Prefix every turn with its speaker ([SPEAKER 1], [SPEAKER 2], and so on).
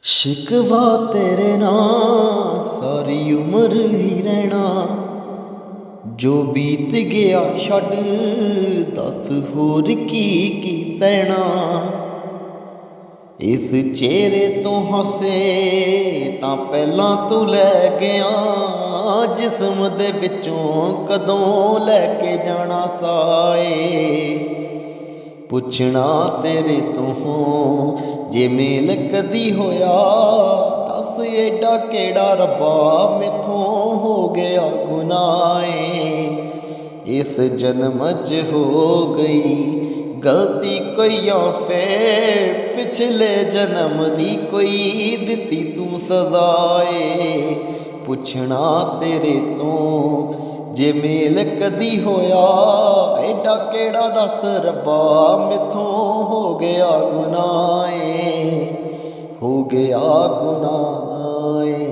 [SPEAKER 1] शिकवा तेरे नाल सारी उम्र ही रहना, जो बीत गया छड्ड दस होर की सहना। इस चेहरे तो हसे तां पहलां तू लै गया, जिस्म दे विचों कदों लैके जाना साए। पुछना तेरे तो हो जे मेल कदी होया, दस एडा केड़ा रब्बा मैथों हो गया गुनाहे। इस जन्म च हो गई गलती कोई या फिर पिछले जन्म दी कोई दिती तू सजाए। पुछना तेरे तो जे मेल कदी होया, एडा केड़ा दस रब्बा मैथों हो गया गुनाहे, हो गया गुनाहे।